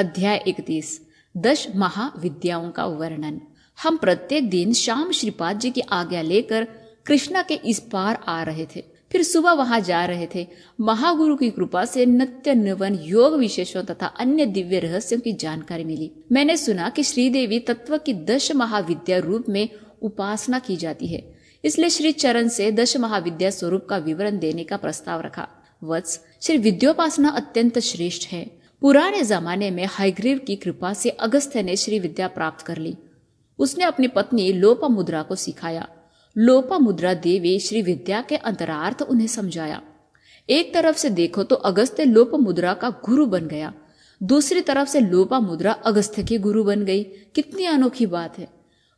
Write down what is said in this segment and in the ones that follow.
अध्याय 31 10 महाविद्याओं का वर्णन। हम प्रत्येक दिन शाम श्रीपाद जी की आज्ञा लेकर कृष्णा के इस पार आ रहे थे, फिर सुबह वहां जा रहे थे। महागुरु की कृपा से नित्य निवन योग विशेषों तथा अन्य दिव्य रहस्यों की जानकारी मिली। मैंने सुना कि श्रीदेवी तत्व की 10 महाविद्या रूप में उपासना की जाती है, इसलिए श्री चरण से 10 महाविद्या स्वरूप का विवरण देने का प्रस्ताव रखा। वत्स, श्री विद्योपासना अत्यंत श्रेष्ठ है। पुराने जमाने में हयग्रीव की कृपा से अगस्त्य ने श्री विद्या प्राप्त कर ली। उसने अपनी पत्नी लोपामुद्रा को सिखाया। लोपामुद्रा देवी श्री विद्या के अंतरार्थ उन्हें समझाया। एक तरफ से देखो तो अगस्त्य लोपामुद्रा का गुरु बन गया, दूसरी तरफ से लोपामुद्रा अगस्त्य की गुरु बन गई। कितनी अनोखी बात है।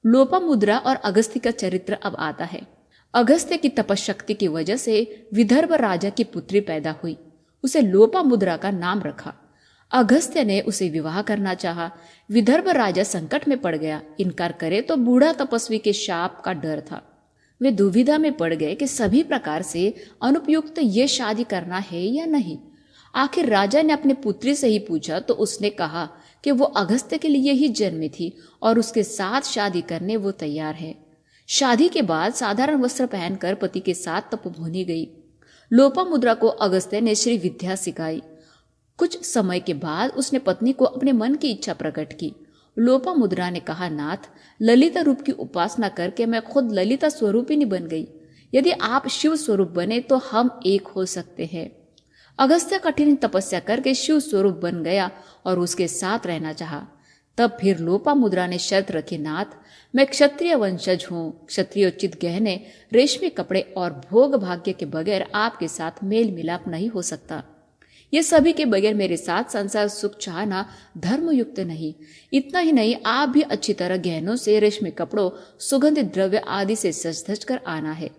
लोपामुद्रा और अगस्त्य का चरित्र अब आता है। अगस्त्य की तपशक्ति की वजह से विदर्भ राजा की पुत्री पैदा हुई, उसे लोपामुद्रा का नाम रखा। अगस्त्य ने उसे विवाह करना चाहा। विदर्भ राजा संकट में पड़ गया। इनकार करे तो बूढ़ा तपस्वी के शाप का डर था। वे दुविधा में पड़ गए कि सभी प्रकार से अनुपयुक्त ये शादी करना है या नहीं। आखिर राजा ने अपने पुत्री से ही पूछा तो उसने कहा कि वो अगस्त्य के लिए ही जन्मी थी और उसके साथ शादी करने वो तैयार है। शादी के बाद साधारण वस्त्र पहनकर पति के साथ तपोभूमि गई। लोपामुद्रा को अगस्त्य ने श्री विद्या सिखाई। कुछ समय के बाद उसने पत्नी को अपने मन की इच्छा प्रकट की। लोपामुद्रा ने कहा, नाथ, ललिता रूप की उपासना करके मैं खुद ललिता स्वरूपिणी बन गई। यदि आप शिव स्वरूप बने तो हम एक हो सकते हैं। अगस्त्य कठिन तपस्या करके शिव स्वरूप बन गया और उसके साथ रहना चाहा। तब फिर लोपामुद्रा ने शर्त रखी, नाथ, मैं क्षत्रिय वंशज हूँ। क्षत्रियोचित गहने, रेशमी कपड़े और भोग भाग्य के बगैर आपके साथ मेल मिलाप नहीं हो सकता। ये सभी के बगैर मेरे साथ संसार सुख चाहना धर्मयुक्त नहीं। इतना ही नहीं, आप भी अच्छी तरह गहनों से, रेशमी कपड़ों, सुगंधित द्रव्य आदि से सज धज कर आना है।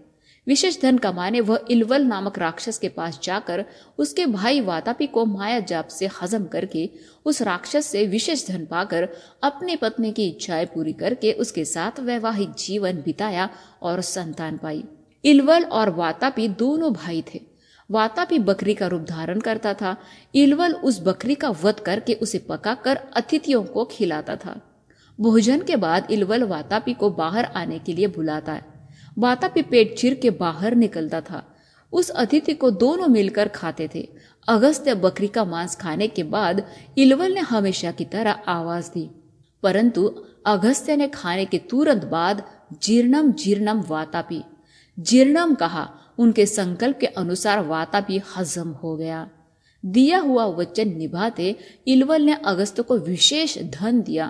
विशेष धन कमाने वह इलवल नामक राक्षस के पास जाकर उसके भाई वातापी को माया जाप से हजम करके उस राक्षस से विशेष धन पाकर अपनी पत्नी की इच्छाएं पूरी करके उसके साथ वैवाहिक जीवन बिताया और संतान पाई। इलवल और वातापी दोनों भाई थे। वातापी बकरी का रूप धारण करता था। इलवल उस बकरी का वध करके उसे पकाकर अतिथियों को खिलाता था। भोजन के बाद इलवल वातापी को बाहर आने के लिए बुलाता है। वातापी पेट चीर के बाहर निकलता था। उस अतिथि को दोनों मिलकर खाते थे। अगस्त्य बकरी का मांस खाने के बाद इलवल ने हमेशा की तरह आवाज दी, परंतु अगस्त्य ने खाने के तुरंत बाद जीर्णम जीर्णम वातापी, जीर्णम कहा। उनके संकल्प के अनुसार वातापी हजम हो गया। दिया हुआ वचन निभाते इलवल ने अगस्त्य को विशेष धन दिया।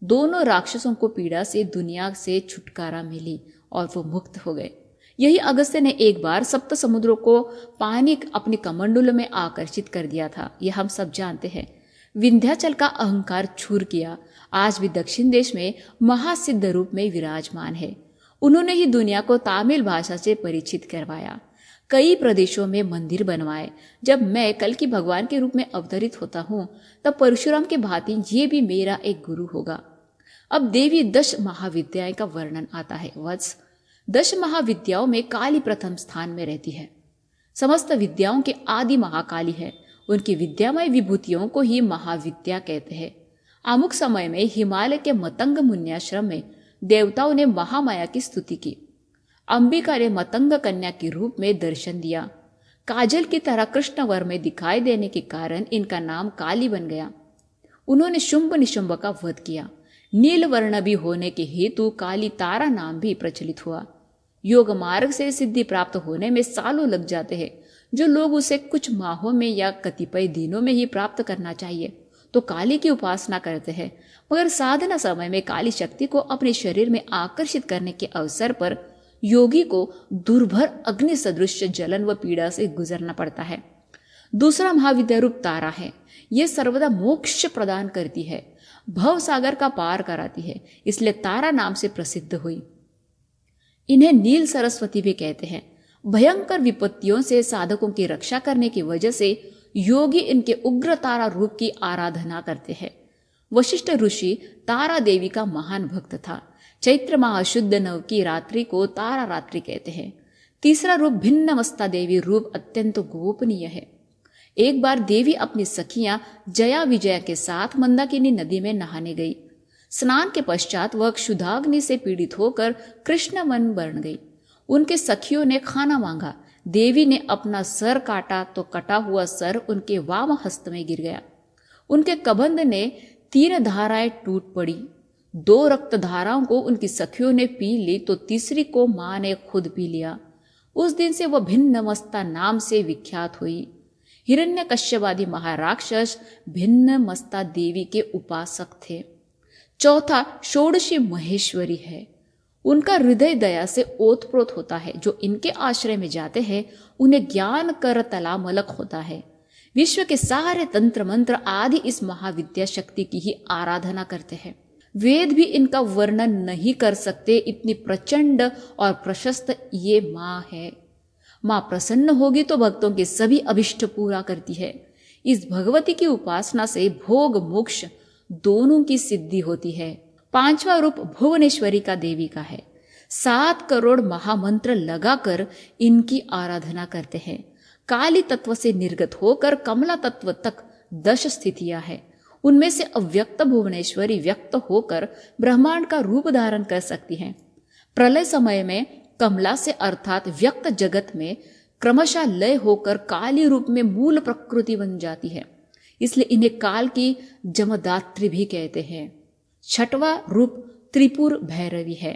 दोनों राक्षसों को पीड़ा से दुनिया से छुटकारा मिली और वो मुक्त हो गए। यही अगस्त्य ने एक बार सप्त समुद्रों को पानी अपने कमंडलों में आकर्षित कर दिया था, यह हम सब जानते हैं। विंध्याचल का अहंकार छूर किया। आज भी दक्षिण देश में महासिद्ध रूप में विराजमान है। उन्होंने ही दुनिया को तमिल भाषा से परिचित करवाया। कई प्रदेशों में मंदिर बनवाए। जब मैं कल की भगवान के रूप में अवतरित होता हूँ तब परशुराम के भांति ये भी मेरा एक गुरु होगा। अब देवी 10 महाविद्याएं का वर्णन आता है। वत्स, 10 महाविद्याओं में काली प्रथम स्थान में रहती है। समस्त विद्याओं के आदि महाकाली है। उनकी विद्यामय विभूतियों को ही महाविद्या कहते हैं। अमुक समय में हिमालय के मतंग मुन्याश्रम में देवताओं ने महामाया की स्तुति की। अंबिका ने मतंग कन्या के रूप में दर्शन दिया। काजल की तरह कृष्ण वर में दिखाई देने के कारण इनका नाम काली बन गया। उन्होंने शुंभ निशुंभ का वध किया। नील वर्ण भी होने के हेतु काली तारा नाम भी प्रचलित हुआ। योग मार्ग से सिद्धि प्राप्त होने में सालों लग जाते हैं। जो लोग उसे कुछ माहों में या कतिपय दिनों में ही प्राप्त करना चाहिए तो काली की उपासना करते हैं, मगर साधना समय में काली शक्ति को अपने शरीर में आकर्षित करने के अवसर पर योगी को दुर्भर अग्नि सदृश जलन व पीड़ा से गुजरना पड़ता है। दूसरा महाविद्या रूप तारा है। यह सर्वदा मोक्ष प्रदान करती है, भव सागर का पार कराती है, इसलिए तारा नाम से प्रसिद्ध हुई। इन्हें नील सरस्वती भी कहते हैं। भयंकर विपत्तियों से साधकों की रक्षा करने की वजह से योगी इनके उग्र तारा रूप की आराधना करते हैं। वशिष्ठ ऋषि तारा देवी का महान भक्त था। चैत्र माह शुद्ध नव की रात्रि को तारा रात्रि कहते हैं। तीसरा रूप भिन्नमस्ता देवी रूप अत्यंत गोपनीय है। एक बार देवी अपनी सखियां जया विजया के साथ मंदाकिनी नदी में नहाने गई। स्नान के पश्चात वह क्षुधाग्नि से पीड़ित होकर कृष्ण वन बन गई। उनके सखियों ने खाना मांगा। देवी ने अपना सर काटा तो कटा हुआ सर उनके वाम हस्त में गिर गया। उनके कबंध ने 3 धाराएं टूट पड़ी। 2 रक्त धाराओं को उनकी सखियों ने पी ली तो तीसरी को मां ने खुद पी लिया। उस दिन से वह भिन्नमस्ता नाम से विख्यात हुई। हिरण्यकश्यपादि महाराक्षस भिन्नमस्ता देवी के उपासक थे। चौथा षोडशी महेश्वरी है। उनका हृदय दया से ओतप्रोत होता है। जो इनके आश्रय में जाते हैं उन्हें ज्ञान कर तलामलक होता है। विश्व के सारे तंत्र मंत्र आदि इस महाविद्या शक्ति की ही आराधना करते हैं। वेद भी इनका वर्णन नहीं कर सकते, इतनी प्रचंड और प्रशस्त ये माँ है। माँ प्रसन्न होगी तो भक्तों के सभी अभिष्ट पूरा करती है। इस भगवती की उपासना से भोग मोक्ष दोनों की सिद्धि होती है। 5वां रूप भुवनेश्वरी का देवी का है। 7 करोड़ महामंत्र लगाकर इनकी आराधना करते हैं। काली तत्व से निर्गत होकर कमला तत्व तक 10 स्थितियां हैं। उनमें से अव्यक्त भुवनेश्वरी व्यक्त होकर ब्रह्मांड का रूप धारण कर सकती हैं। प्रलय समय में कमला से अर्थात व्यक्त जगत में क्रमशः लय होकर काली रूप में मूल प्रकृति बन जाती है। इसलिए इन्हें काल की जमदात्री भी कहते हैं। 6वां रूप त्रिपुर भैरवी है।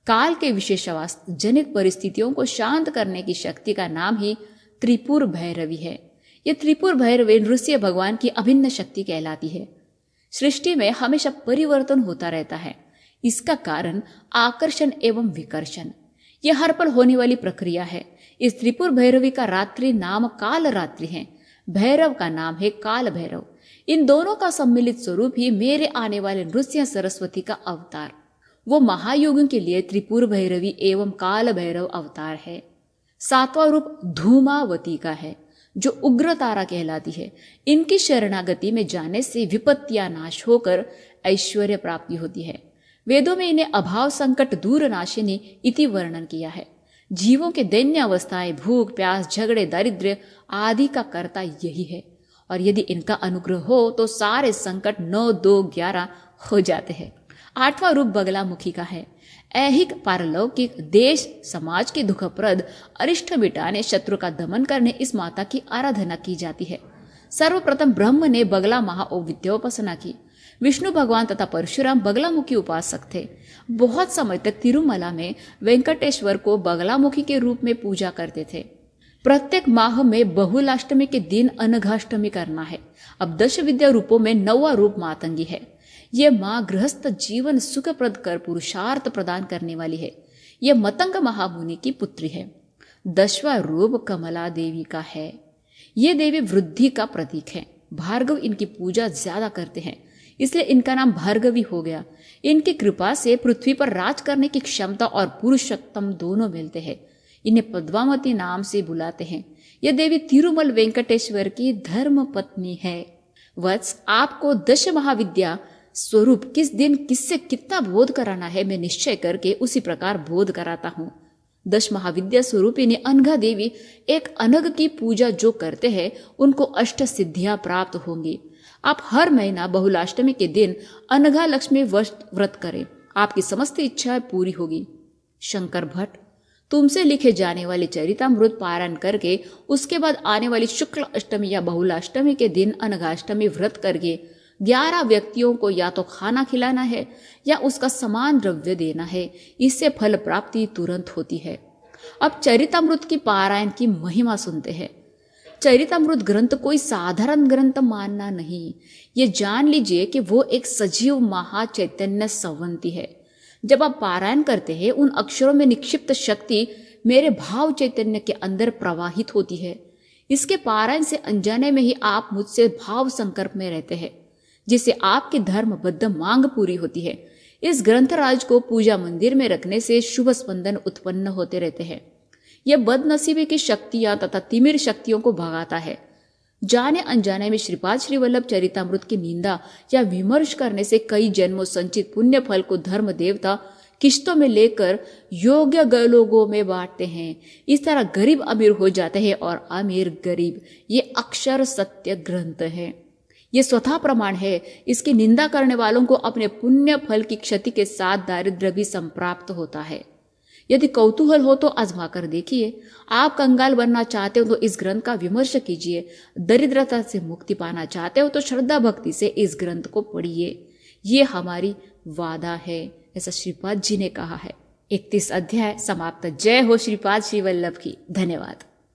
काल के विशेषवास जनित परिस्थितियों को शांत करने की शक्ति का नाम ही त्रिपुर भैरवी है। यह त्रिपुर भैरवी नृसिंह भगवान की अभिन्न शक्ति कहलाती है। सृष्टि में हमेशा परिवर्तन होता रहता है। इसका कारण आकर्षण एवं विकर्षण, यह हर पल होने वाली प्रक्रिया है। इस त्रिपुर भैरवी का रात्रि नाम काल रात्रि है। भैरव का नाम है काल भैरव। इन दोनों का सम्मिलित स्वरूप ही मेरे आने वाले नृसिंह सरस्वती का अवतार। वो महायुगों के लिए त्रिपुर भैरवी एवं काल भैरव अवतार है। 7वां रूप धूमावती का है, जो उग्र तारा कहलाती है। इनकी शरणागति में जाने से विपत्तियां नाश होकर ऐश्वर्य प्राप्ति होती है। वेदों में इन्हें अभाव संकट दूर नाशिनी इति वर्णन किया है। जीवों के दैन्य अवस्थाएं, भूख प्यास झगड़े दारिद्र्य आदि का कर्ता यही है। और यदि इनका अनुग्रह हो तो सारे संकट 9, 2, 11 हो जाते हैं। 8वां रूप बगलामुखी का है। ऐहिक पारलौकिक देश समाज के दुखप्रद अरिष्ट मिटाने शत्रु का दमन करने इस माता की आराधना की जाती है। सर्वप्रथम ब्रह्म ने बगला महाविद्योपासना की। विष्णु भगवान तथा परशुराम बगलामुखी उपासक थे। बहुत समय तक तिरुमला में वेंकटेश्वर को बगलामुखी के रूप में पूजा करते थे। प्रत्येक माह में बहुलाष्टमी के दिन अनघाष्टमी करना है। अब 10 विद्या रूपों में 9वां रूप मातंगी है। यह माँ गृहस्थ जीवन सुखप्रद कर पुरुषार्थ प्रदान करने वाली है। यह मतंग महामुनि की पुत्री है। 10वां रूप कमला देवी का है। ये देवी वृद्धि का प्रतीक है। भार्गव इनकी पूजा ज्यादा करते हैं, इसलिए इनका नाम भार्गवी हो गया। इनकी कृपा से पृथ्वी पर राज करने की क्षमता और पुरुषोत्तम दोनों मिलते हैं। इन्हें पद्मावती नाम से बुलाते हैं। यह देवी तिरुमल वेंकटेश्वर की धर्म पत्नी है। वत्स, आपको 10 महाविद्या स्वरूप किस दिन किससे कितना बोध कराना है मैं निश्चय करके उसी प्रकार बोध कराता हूँ। 10 महाविद्या स्वरूपिणी अनघा देवी एक अनघ की पूजा जो करते हैं उनको अष्ट सिद्धियां प्राप्त होंगी। आप हर महीना बहुलाष्टमी के दिन अनघा लक्ष्मी व्रत करें, आपकी समस्त इच्छाएं पूरी होगी। शंकर भट्ट, तुमसे लिखे जाने वाले चरितामृत पारायण करके उसके बाद आने वाली शुक्ल अष्टमी या बहुलाष्टमी के दिन अनघाष्टमी व्रत करके 11 व्यक्तियों को या तो खाना खिलाना है या उसका समान द्रव्य देना है। इससे फल प्राप्ति तुरंत होती है। अब चरितामृत की पारायण की महिमा सुनते हैं। चरितामृत ग्रंथ कोई साधारण ग्रंथ मानना नहीं, ये जान लीजिए कि वो एक सजीव महाचैतन्य संवंती है। जब आप पारायण करते हैं उन अक्षरों में निक्षिप्त शक्ति मेरे भाव चैतन्य के अंदर प्रवाहित होती है। इसके पारायण से अनजाने में ही आप मुझसे भाव संकल्प में रहते हैं, जिससे आपकी धर्मबद्ध मांग पूरी होती है। इस ग्रंथराज को पूजा मंदिर में रखने से शुभ स्पंदन उत्पन्न होते रहते हैं। यह बदनसीबी की शक्तियां तथा तिमिर शक्तियों को भगाता है। जाने अनजाने में श्रीपाद श्री वल्लभ चरितामृत की निंदा या विमर्श करने से कई जन्मों संचित पुण्य फल को धर्म देवता किश्तों में लेकर योग्य लोगों में बांटते हैं। इस तरह गरीब अमीर हो जाते हैं और अमीर गरीब। ये अक्षर सत्य ग्रंथ है, ये स्वतः प्रमाण है। इसकी निंदा करने वालों को अपने पुण्य फल की क्षति के साथ दारिद्र्य भी संप्राप्त होता है। यदि कौतूहल हो तो आजमा कर देखिए। आप कंगाल बनना चाहते हो तो इस ग्रंथ का विमर्श कीजिए। दरिद्रता से मुक्ति पाना चाहते हो तो श्रद्धा भक्ति से इस ग्रंथ को पढ़िए। ये हमारी वादा है, ऐसा श्रीपाद जी ने कहा है। 31 अध्याय समाप्त। जय हो श्रीपाद श्री वल्लभ की। धन्यवाद।